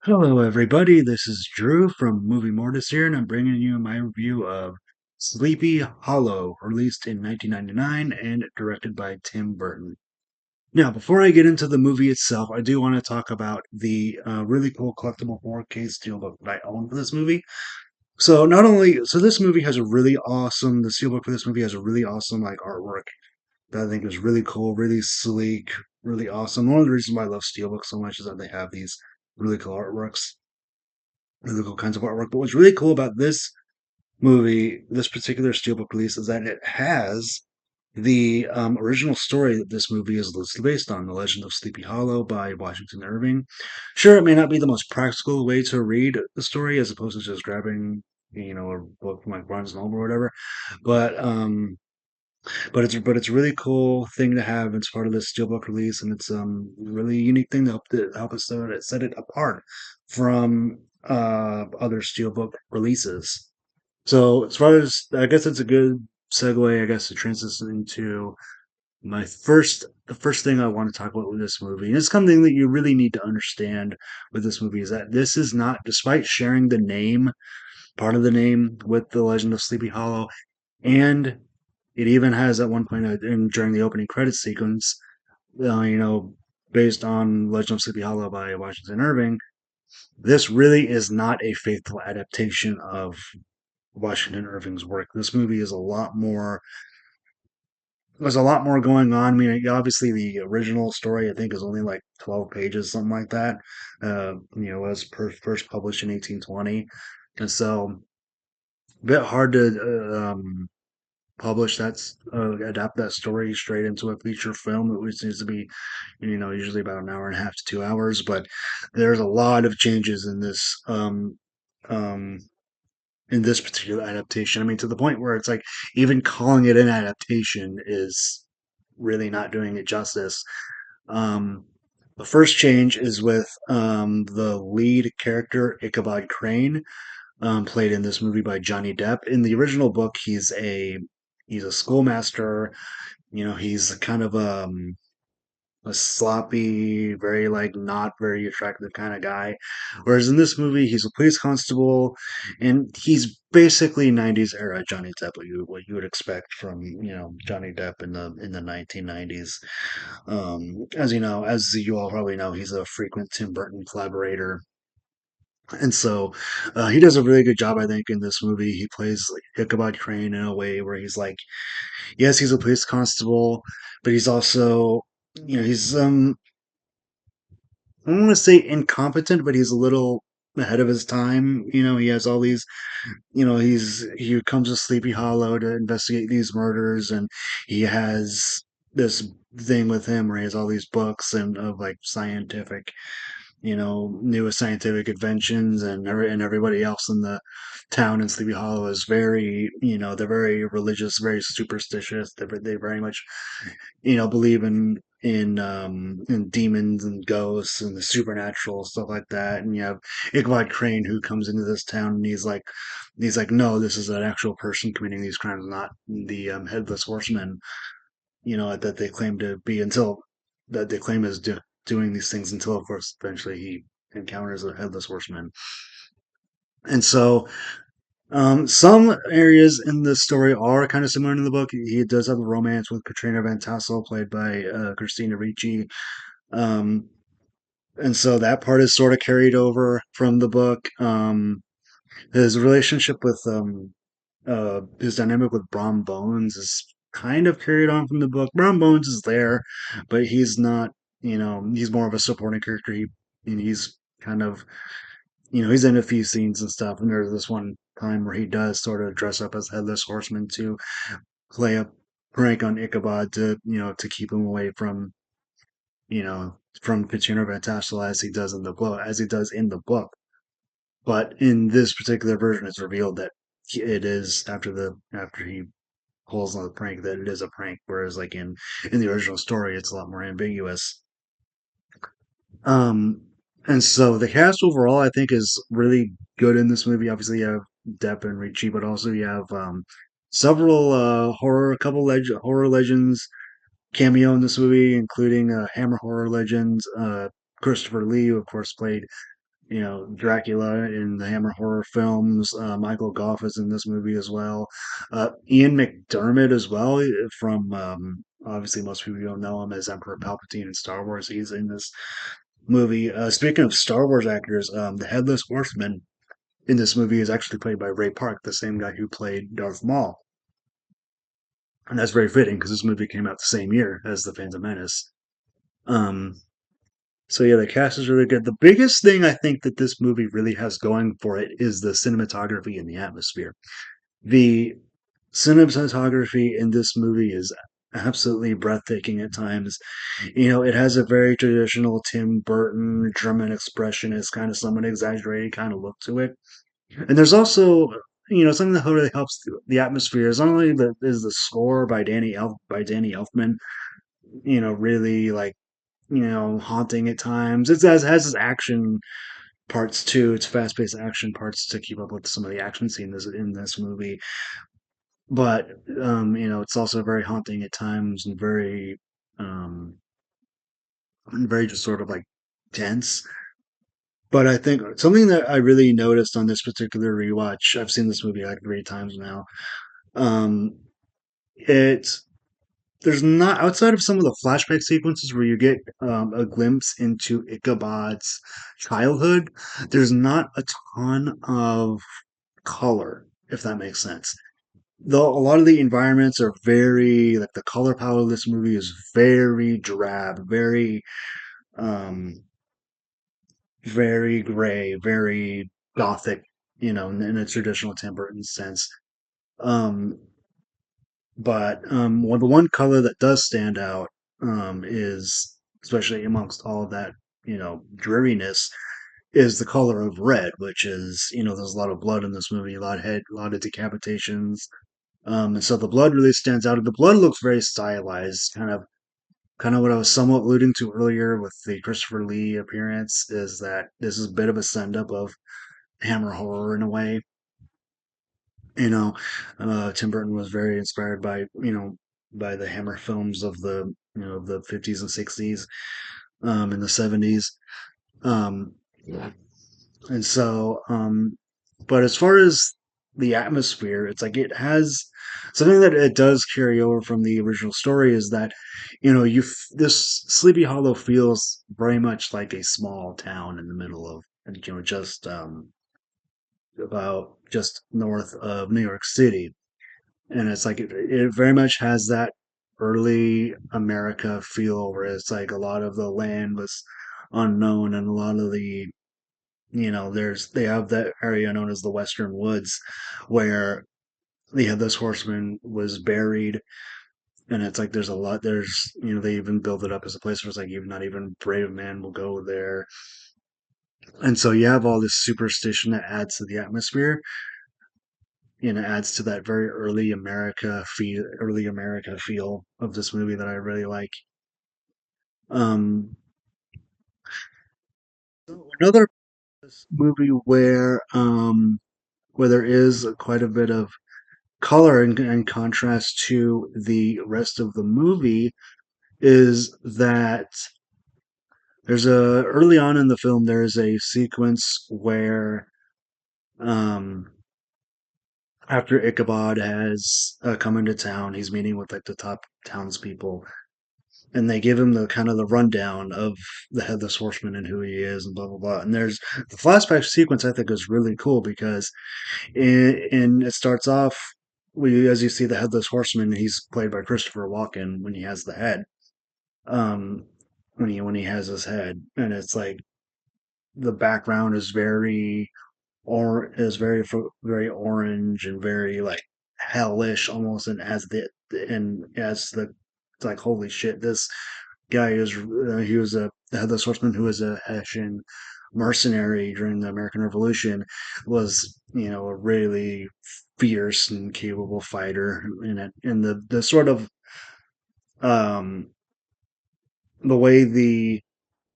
Hello, everybody. This is Drew from Movie Mortis here, and I'm bringing you my review of Sleepy Hollow, released in 1999 and directed by Tim Burton. Now, before I get into the movie itself, I do want to talk about the really cool collectible 4K steelbook that I own for this movie. So this movie has the steelbook for this movie has a really awesome like artwork that I think is really cool, really sleek, really awesome. One of the reasons why I love steelbooks so much is that they have these really cool artworks, really cool kinds of artwork. But what's really cool about this movie, this particular steelbook release, is that it has the original story that this movie is loosely based on, The Legend of Sleepy Hollow by Washington Irving. Sure, it may not be the most practical way to read the story as opposed to just grabbing, a book from like Barnes and Noble or whatever, but it's a really cool thing to have as part of this steelbook release, and it's really unique thing to help us set it apart from other steelbook releases. So as far as I guess it's a good segue, I guess, to transition into the first thing I want to talk about with this movie. And it's something that you really need to understand with this movie is that this is not, despite sharing the name, part of the name with the Legend of Sleepy Hollow, and it even has at one point during the opening credits sequence, uh, you know, based on Legend of Sleepy Hollow by Washington Irving. This really is not a faithful adaptation of Washington Irving's work. This movie is a lot more. There's a lot more going on. I mean, obviously, the original story I think is only like 12 pages, something like that. Was first published in 1820, and so a bit hard to adapt that story straight into a feature film, which needs to be, usually about an hour and a half to 2 hours. But there's a lot of changes um, in this particular adaptation. I mean, to the point where it's like even calling it an adaptation is really not doing it justice. Um, the first change is with the lead character Ichabod Crane, played in this movie by Johnny Depp. In the original book, he's a schoolmaster. He's kind of a sloppy, very like not very attractive kind of guy. Whereas in this movie, he's a police constable, and he's basically '90s era Johnny Depp, what you would expect from Johnny Depp in the 1990s. As you all probably know, he's a frequent Tim Burton collaborator. And so he does a really good job, I think, in this movie. He plays like Ichabod Crane in a way where he's like, yes, he's a police constable, but he's also, he's I don't want to say incompetent, but he's a little ahead of his time. He has all these, he comes to Sleepy Hollow to investigate these murders, and he has this thing with him where he has all these books and of like scientific, newest scientific inventions, and everybody else in the town in Sleepy Hollow is very, they're very religious, very superstitious. They very much believe in demons and ghosts and the supernatural stuff like that. And you have Ichabod Crane who comes into this town and he's like, no, this is an actual person committing these crimes, not the headless horseman. That they claim to be until that they claim is doing these things until, of course, eventually he encounters a headless horseman. And so some areas in the story are kind of similar to the book. He does have a romance with Katrina Van Tassel, played by Christina Ricci. Um, and so that part is sort of carried over from the book. His relationship with his dynamic with Brom Bones is kind of carried on from the book. Brom Bones is there, but he's not. He's more of a supporting character. And he's kind of he's in a few scenes and stuff. And there's this one time where he does sort of dress up as Headless Horseman to play a prank on Ichabod to keep him away from Katrina Van Tassel as he does in the book. But in this particular version, it's revealed that it is after he pulls on the prank that it is a prank, whereas like in the original story, it's a lot more ambiguous. Um, and so the cast overall, I think, is really good in this movie. Obviously, you have Depp and Ricci, but also you have several horror legends cameo in this movie, including Hammer horror legends. Christopher Lee, who of course played Dracula in the Hammer horror films. Michael Gough is in this movie as well. Ian McDermott as well from obviously most people don't know him as Emperor Palpatine in Star Wars. He's in this movie. Speaking of Star Wars actors, the Headless Horseman in this movie is actually played by Ray Park, the same guy who played Darth Maul. And that's very fitting because this movie came out the same year as The Phantom Menace. Um, so yeah, the cast is really good. The biggest thing I think that this movie really has going for it is the cinematography and the atmosphere. The cinematography in this movie is absolutely breathtaking at times. It has a very traditional Tim Burton German expressionist kind of somewhat exaggerated kind of look to it. And there's also something that really helps the atmosphere is not only the score by Danny Elfman, really like haunting at times. It has its action parts too. It's fast paced action parts to keep up with some of the action scenes in this movie. But it's also very haunting at times and very just sort of like tense. But I think something that I really noticed on this particular rewatch, I've seen this movie like 3 times now. Um, it's there's not outside of some of the flashback sequences where you get a glimpse into Ichabod's childhood. There's not a ton of color, if that makes sense. Though a lot of the environments are very like the color palette of this movie is very drab, um, very gray, very gothic, in a traditional Tim Burton sense. Um, but the one color that does stand out is, especially amongst all of that, dreariness, is the color of red, which is, there's a lot of blood in this movie, a lot of decapitations. And so the blood really stands out. And the blood looks very stylized, kind of what I was somewhat alluding to earlier with the Christopher Lee appearance, is that this is a bit of a send up of Hammer horror in a way. You know, Tim Burton was very inspired by the Hammer films of the 50s and 60s, and the 70s. Um, and so, but as far as the atmosphere, it's like it has something that it does carry over from the original story is that, this Sleepy Hollow feels very much like a small town in the middle of, just about just north of New York City. And it's like it very much has that early America feel where it's like a lot of the land was unknown and a lot of they have that area known as the Western Woods where the Headless Horseman was buried. And it's like they even build it up as a place where it's like even not even brave man will go there. And so you have all this superstition that adds to the atmosphere, adds to that very early America feel of this movie that I really like. Um, Another movie where there is quite a bit of color in contrast to the rest of the movie is that there's a early on in the film there's a sequence where um after Ichabod has come into town, he's meeting with like the top townspeople, and they give him the kind of the rundown of the Headless Horseman and who he is and blah blah blah. And there's the flashback sequence I think is really cool because it starts off as you see the Headless Horseman, he's played by Christopher Walken when he has the head, um, when he has his head, and it's like the background is very orange and very like hellish almost, and as the it's like holy shit, this guy he was a the Headless Horseman who was a Hessian mercenary during the American Revolution, was a really fierce and capable fighter in it. And the sort of um the way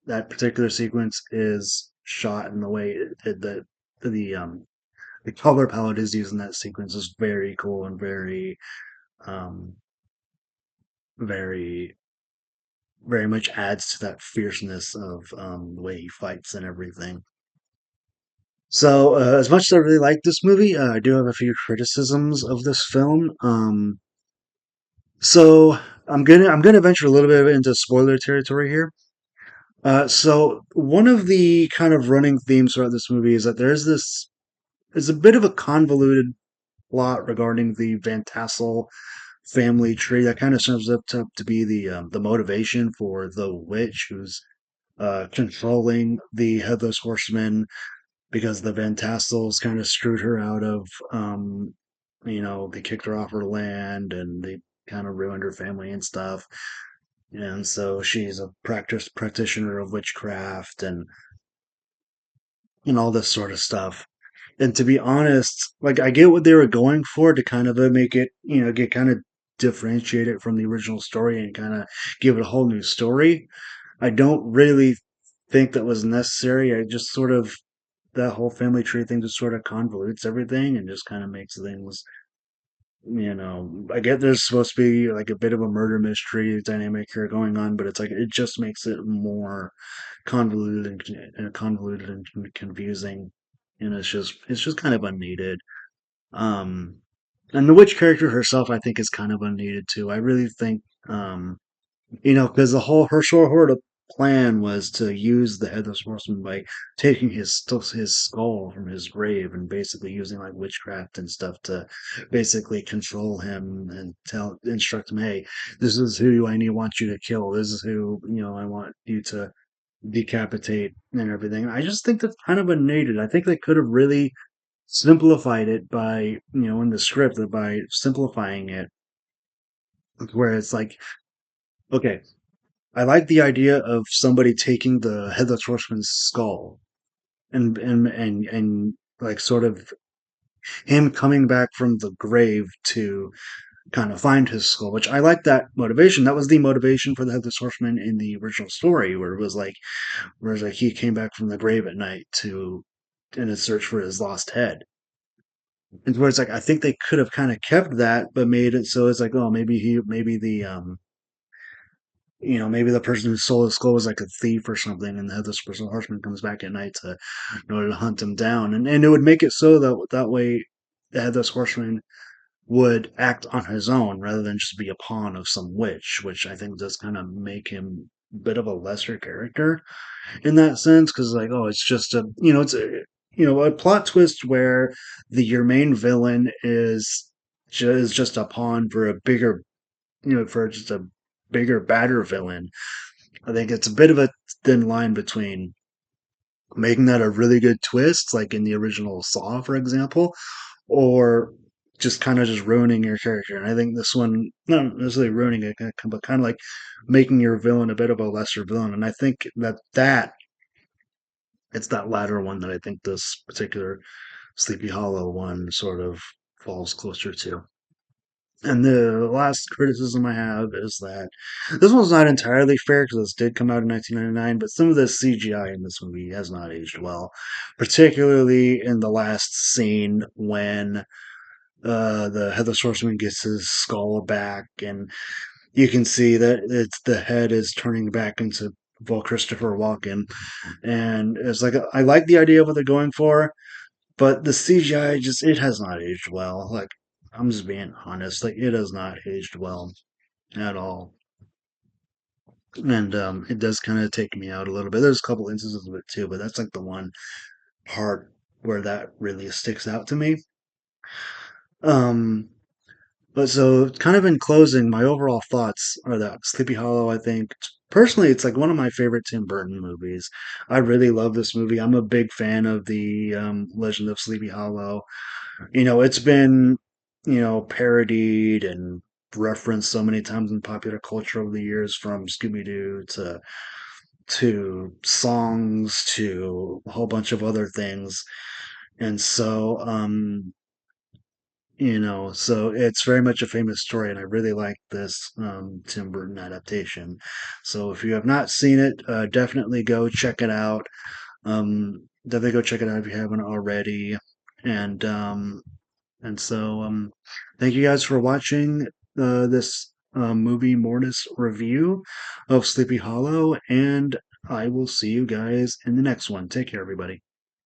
that particular sequence is shot and the way the color palette is used in that sequence is very cool and um very very much adds to that fierceness of the way he fights and everything. As much as I really like this movie, I do have a few criticisms of this film. So I'm gonna venture a little bit into spoiler territory here. One of the kind of running themes throughout this movie is that there's a bit of a convoluted plot regarding the Van Tassel family tree that kind of serves up to be the motivation for the witch who's controlling the headless horseman because the Van Tassels kind of screwed her out of, they kicked her off her land and they kind of ruined her family and stuff. And so she's a practitioner of witchcraft and all this sort of stuff. And to be honest, like I get what they were going for to kind of make it, get kind of differentiate it from the original story and kind of give it a whole new story. I don't really think that was necessary. I just sort of that whole family tree thing just sort of convolutes everything and just kind of makes things, I get there's supposed to be like a bit of a murder mystery dynamic here going on, but it's like it just makes it more convoluted and confusing, and it's just kind of unneeded. Um, and the witch character herself, I think, is kind of unneeded too. I really think, because the whole her sort of plan was to use the headless horseman by taking his skull from his grave and basically using like witchcraft and stuff to basically control him and instruct him, hey, this is who want you to kill. This is who I want you to decapitate and everything. I just think that's kind of unneeded. I think they could have really simplified it by in the script by simplifying it where it's like, okay, I like the idea of somebody taking the headless horseman's skull and like sort of him coming back from the grave to kind of find his skull, which I like that motivation. That was the motivation for the headless horseman in the original story, where it was like he came back from the grave at night to in a search for his lost head. And where it's like I think they could have kind of kept that, but made it so it's like, oh, maybe the person who stole his skull was like a thief or something, and the headless horseman comes back at night in order to hunt him down, and it would make it so that way the headless horseman would act on his own rather than just be a pawn of some witch, which I think does kind of make him a bit of a lesser character in that sense, because like, oh, it's just a plot twist where your main villain is just a pawn for a bigger for just a bigger, badder villain. I think it's a bit of a thin line between making that a really good twist, like in the original Saw, for example, or just kind of just ruining your character. And I think this one, not necessarily ruining it, but kind of like making your villain a bit of a lesser villain. And I think that it's that latter one that I think this particular Sleepy Hollow one sort of falls closer to. And the last criticism I have is that this one's not entirely fair because this did come out in 1999, but some of the CGI in this movie has not aged well, particularly in the last scene when the headless horseman gets his skull back, and you can see that the head is turning back into Christopher Walken, and it's like I like the idea of what they're going for, but the CGI just it has not aged well. Like I'm just being honest, like it has not aged well at all, and it does kind of take me out a little bit. There's a couple instances of it too, but that's like the one part where that really sticks out to me. Um, but so kind of in closing, my overall thoughts are that Sleepy Hollow, I think personally, it's like one of my favorite Tim Burton movies. I really love this movie. I'm a big fan of the Legend of Sleepy Hollow. It's been, parodied and referenced so many times in popular culture over the years, from Scooby Doo to songs to a whole bunch of other things. And so it's very much a famous story, and I really like this Tim Burton adaptation. So if you have not seen it, definitely go check it out. Definitely go check it out if you haven't already. And thank you guys for watching this movie Mortis review of Sleepy Hollow, and I will see you guys in the next one. Take care, everybody.